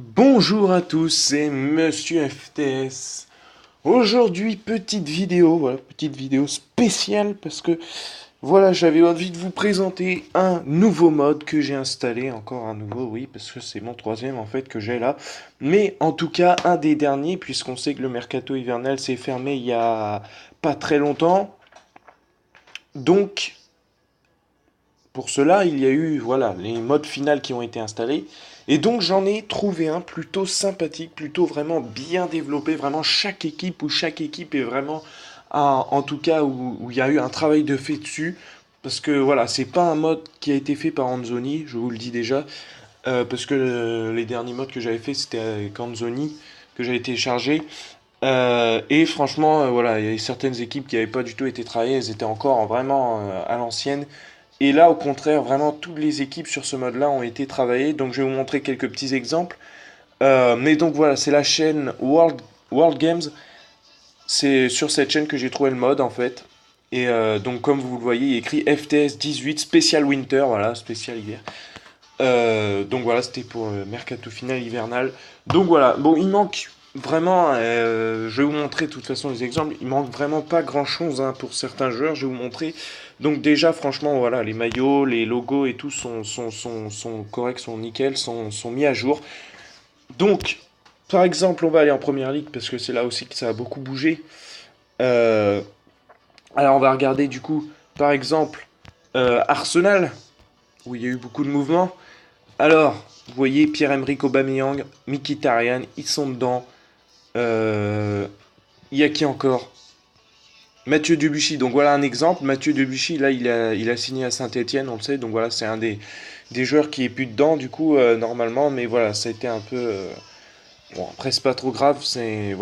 Bonjour à tous, c'est Monsieur FTS. Aujourd'hui, petite vidéo spéciale parce que j'avais envie de vous présenter un nouveau mode que j'ai installé, encore un nouveau, oui, parce que c'est mon troisième en fait que j'ai là. Mais en tout cas, un des derniers, puisqu'on sait que le mercato hivernal s'est fermé il y a pas très longtemps. Donc, pour cela, il y a eu les modes finales qui ont été installés. Et donc j'en ai trouvé un plutôt sympathique, plutôt vraiment bien développé, vraiment chaque équipe est vraiment en tout cas où il y a eu un travail de fait dessus. Parce que voilà, c'est pas un mode qui a été fait par Anzoni, je vous le dis déjà. Parce que les derniers modes que j'avais fait c'était avec Anzoni, que j'avais téléchargé. Et franchement, il y a certaines équipes qui n'avaient pas du tout été travaillées, elles étaient encore vraiment à l'ancienne. Et là, au contraire, vraiment toutes les équipes sur ce mode-là ont été travaillées. Donc, je vais vous montrer quelques petits exemples. Mais donc voilà, c'est la chaîne World Games. C'est sur cette chaîne que j'ai trouvé le mode en fait. Et donc, comme vous le voyez, il est écrit FTS 18 Special Winter, voilà, spécial hiver. Donc voilà, c'était pour le mercato final hivernal. Donc voilà, bon, il manque vraiment, je vais vous montrer de toute façon les exemples, il manque vraiment pas grand chose pour certains joueurs, je vais vous montrer. Donc déjà, franchement, voilà, les maillots, les logos et tout sont corrects, sont nickel, sont mis à jour. Donc, par exemple, on va aller en première ligue parce que c'est là aussi que ça a beaucoup bougé. Euh, alors on va regarder du coup, par exemple, Arsenal, où il y a eu beaucoup de mouvements. Alors, vous voyez Pierre-Emerick Aubameyang, Mkhitaryan, ils sont dedans. Il y a qui encore? Mathieu Debuchy, donc voilà un exemple. Mathieu Debuchy, là, il a signé à Saint-Etienne, on le sait. Donc voilà, c'est un des joueurs qui est plus dedans, du coup, normalement. Mais voilà, ça a été un peu. Bon, après, c'est pas trop grave. C'est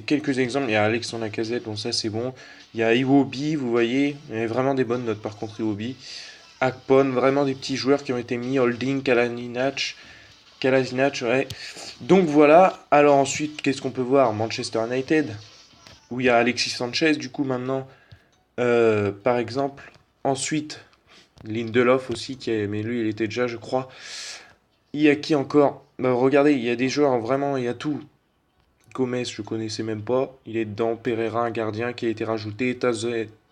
quelques exemples. Il y a Alexandre Lacazette, donc ça, c'est bon. Il y a Iwobi, vous voyez. Il y a vraiment des bonnes notes, par contre, Iwobi. Akpon, vraiment des petits joueurs qui ont été mis. Holding, Kalasinac, ouais. Donc voilà. Alors ensuite, qu'est-ce qu'on peut voir? Manchester United, où il y a Alexis Sanchez, du coup, maintenant, par exemple. Ensuite, Lindelof aussi, mais lui, il était déjà, je crois. Il y a qui encore? Bah, regardez, il y a des joueurs, vraiment, il y a tout. Gomez, je connaissais même pas. Il est dedans. Pereira, un gardien qui a été rajouté.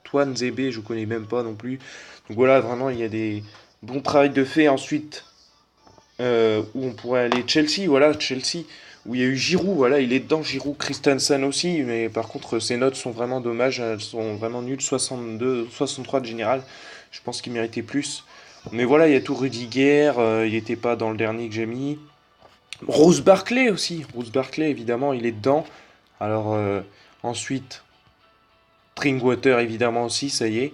Toine Zebe, je connais même pas non plus. Donc voilà, vraiment, il y a des bons travail de fait. Ensuite, où on pourrait aller Chelsea, voilà, Chelsea, où il y a eu Giroud, voilà, il est dedans, Giroud, Christensen aussi, mais par contre, ses notes sont vraiment dommages, elles sont vraiment nulles, 62, 63 de général. Je pense qu'il méritait plus. Mais voilà, il y a tout Rudiger, il n'était pas dans le dernier que j'ai mis. Rose Barclay aussi. Rose Barclay, évidemment, il est dedans. Alors, ensuite, Drinkwater, évidemment aussi, ça y est.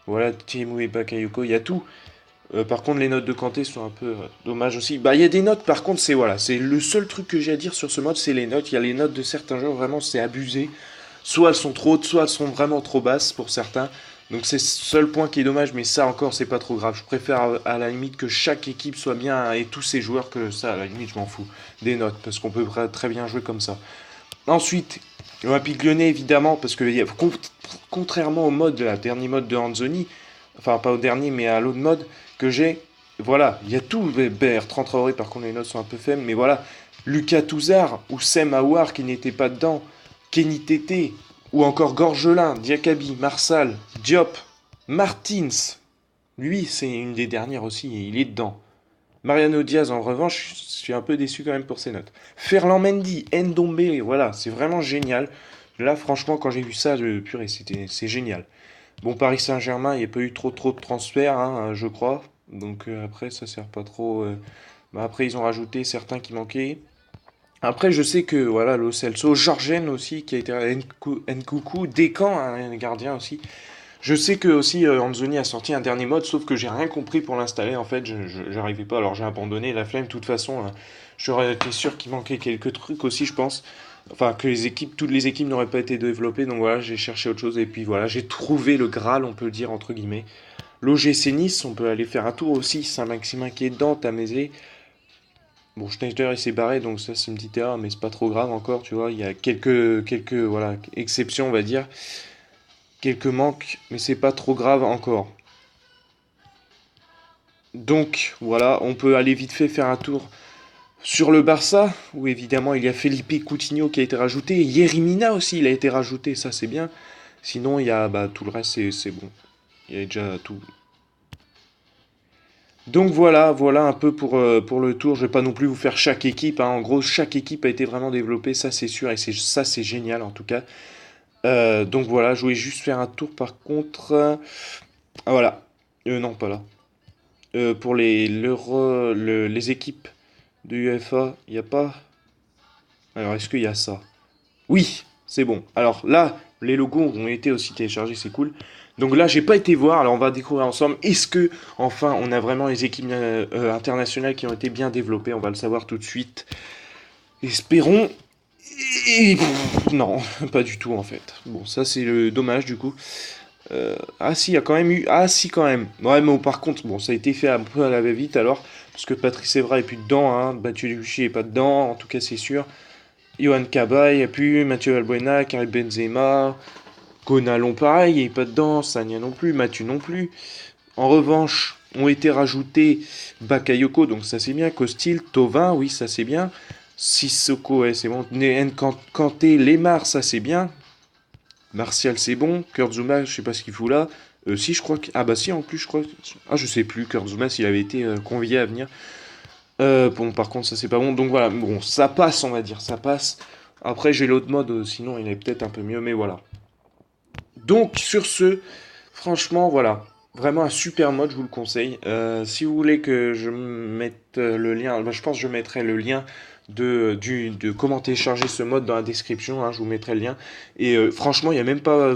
Voilà, Tiemu et Bakayoko, il y a tout. Par contre, les notes de Kanté sont un peu dommages aussi. Bah, il y a des notes, par contre, c'est le seul truc que j'ai à dire sur ce mode, c'est les notes. Il y a les notes de certains joueurs, vraiment, c'est abusé. Soit elles sont trop hautes, soit elles sont vraiment trop basses pour certains. Donc c'est le seul point qui est dommage, mais ça encore, c'est pas trop grave. Je préfère à la limite que chaque équipe soit bien et tous ses joueurs que ça, à la limite, je m'en fous. Des notes, parce qu'on peut très bien jouer comme ça. Ensuite, l'Olympique Lyonnais, évidemment, parce que contrairement au mode, la dernier mode de Anzoni, enfin pas au dernier, mais à l'autre mode que j'ai, voilà, il y a tout. Bertrand Traoré, par contre, les notes sont un peu faibles, mais voilà. Lucas Touzard ou Sem Aouar qui n'était pas dedans, Kenny Tété, ou encore Gorgelin, Diakabi, Marsal, Diop, Martins. Lui, c'est une des dernières aussi, et il est dedans. Mariano Diaz, en revanche, je suis un peu déçu quand même pour ses notes. Ferland Mendy, Ndombele, voilà, c'est vraiment génial. Là, franchement, quand j'ai vu ça, purée, c'est génial. Bon, Paris Saint-Germain, il n'y a pas eu trop de transferts, hein, je crois. Donc après, ça sert pas trop. Bah, après, ils ont rajouté certains qui manquaient. Après, je sais que voilà, Lo Celso, Georgen aussi, qui a été Nkoukou, Descamps, un gardien aussi. Je sais que aussi Anzoni a sorti un dernier mode, sauf que j'ai rien compris pour l'installer. En fait, j'arrivais pas, alors j'ai abandonné la flemme. De toute façon, j'aurais été sûr qu'il manquait quelques trucs aussi, je pense. Enfin, que toutes les équipes n'auraient pas été développées. Donc voilà, j'ai cherché autre chose et puis voilà, j'ai trouvé le Graal, on peut le dire entre guillemets. L'OGC Nice, on peut aller faire un tour aussi. Saint-Maximin qui est dedans, Tamézé. Bon, Schneider il s'est barré, donc ça c'est une petite erreur, mais c'est pas trop grave encore, tu vois. Il y a quelques voilà, exceptions, on va dire. Quelques manques, mais c'est pas trop grave encore. Donc voilà, on peut aller vite fait faire un tour Sur le Barça, où évidemment il y a Felipe Coutinho qui a été rajouté, Yerimina aussi il a été rajouté, ça c'est bien. Sinon il y a tout le reste c'est bon. Il y a déjà tout. Donc voilà un peu pour le tour. Je vais pas non plus vous faire chaque équipe, hein. En gros, chaque équipe a été vraiment développée, ça c'est sûr, et ça c'est génial en tout cas. Donc voilà, je voulais juste faire un tour par contre. Ah voilà. Non, pas là. Pour les équipes de UEFA, il n'y a pas. Alors, est-ce qu'il y a ça? Oui, c'est bon. Alors là, les logos ont été aussi téléchargés, c'est cool. Donc là, j'ai pas été voir. Alors, on va découvrir ensemble. Est-ce que, enfin, on a vraiment les équipes internationales qui ont été bien développées? On va le savoir tout de suite. Espérons. Non, pas du tout en fait. Bon, ça c'est le dommage du coup. Ah si, il y a quand même eu. Ah si, quand même. Ouais, mais par contre, bon, ça a été fait un peu à la va-vite alors. Parce que Patrice Evra est plus dedans, hein. Mathieu Debuchy est pas dedans, en tout cas c'est sûr. Johan Cabaye, il n'y a plus. Mathieu Valbuena, Karim Benzema. Gonalon pareil, il n'est pas dedans. Sagna non plus. Mathieu non plus. En revanche, ont été rajoutés Bakayoko, donc ça c'est bien. Costil, Tovin, oui, ça c'est bien. Sissoko, ouais, c'est bon. Kanté, Lemar, ça c'est bien. Martial, c'est bon. Kurtzuma, je sais pas ce qu'il fout là. Si, je crois que. Ah, bah si, en plus, je crois. Ah, je sais plus. Kurtzuma, s'il avait été convié à venir. Bon, par contre, ça c'est pas bon. Donc voilà, bon, ça passe, on va dire. Ça passe. Après, j'ai l'autre mode, sinon il est peut-être un peu mieux, mais voilà. Donc, sur ce, franchement, voilà. Vraiment un super mode, je vous le conseille. Si vous voulez que je mette le lien, bah, je pense que je mettrai le lien de comment télécharger ce mode dans la description, hein, je vous mettrai le lien. Et franchement, il n'y a même pas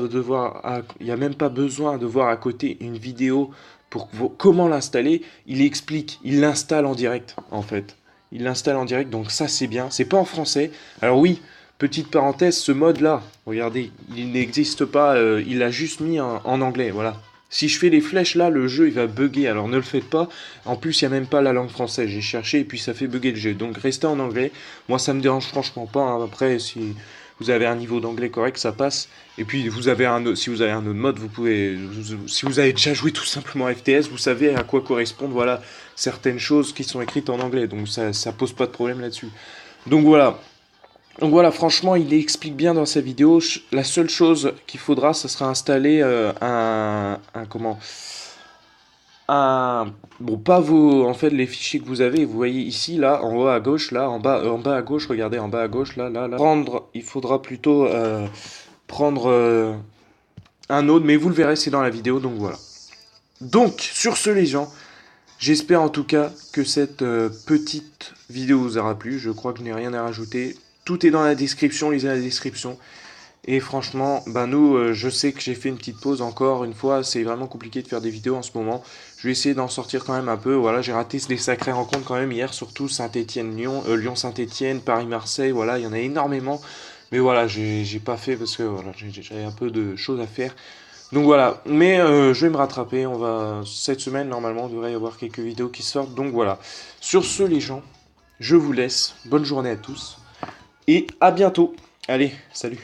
il y a même pas besoin de voir à côté une vidéo pour comment l'installer. Il explique, il l'installe en direct, en fait. Il l'installe en direct, donc ça c'est bien. C'est pas en français. Alors oui, petite parenthèse, ce mode-là, regardez, il n'existe pas, il l'a juste mis en anglais, voilà. Si je fais les flèches là, le jeu il va bugger, alors ne le faites pas. En plus, il n'y a même pas la langue française, j'ai cherché et puis ça fait bugger le jeu. Donc restez en anglais. Moi, ça me dérange franchement pas, hein. Après, si vous avez un niveau d'anglais correct, ça passe. Et puis, si vous avez un autre mode, vous pouvez. Si vous avez déjà joué tout simplement à FTS, vous savez à quoi correspondent voilà, certaines choses qui sont écrites en anglais. Donc ça pose pas de problème là-dessus. Donc voilà. Donc voilà, franchement, il explique bien dans sa vidéo. La seule chose qu'il faudra, ce sera installer comment un bon pas vos en fait les fichiers que vous avez. Vous voyez ici là en haut à gauche là en bas à gauche. Regardez en bas à gauche là. Prendre, il faudra plutôt prendre un autre, mais vous le verrez, c'est dans la vidéo. Donc voilà. Donc sur ce les gens. J'espère en tout cas que cette petite vidéo vous aura plu. Je crois que je n'ai rien à rajouter. Tout est dans la description, lisez la description. Et franchement, je sais que j'ai fait une petite pause encore une fois. C'est vraiment compliqué de faire des vidéos en ce moment. Je vais essayer d'en sortir quand même un peu. Voilà, j'ai raté des sacrées rencontres quand même hier, surtout Saint-Étienne-Lyon, Lyon-Saint-Étienne, Paris-Marseille. Voilà, il y en a énormément. Mais voilà, j'ai pas fait parce que voilà, j'avais un peu de choses à faire. Donc voilà, mais je vais me rattraper. Cette semaine, normalement, il devrait y avoir quelques vidéos qui sortent. Donc voilà. Sur ce, les gens, je vous laisse. Bonne journée à tous. Et à bientôt. Allez, salut.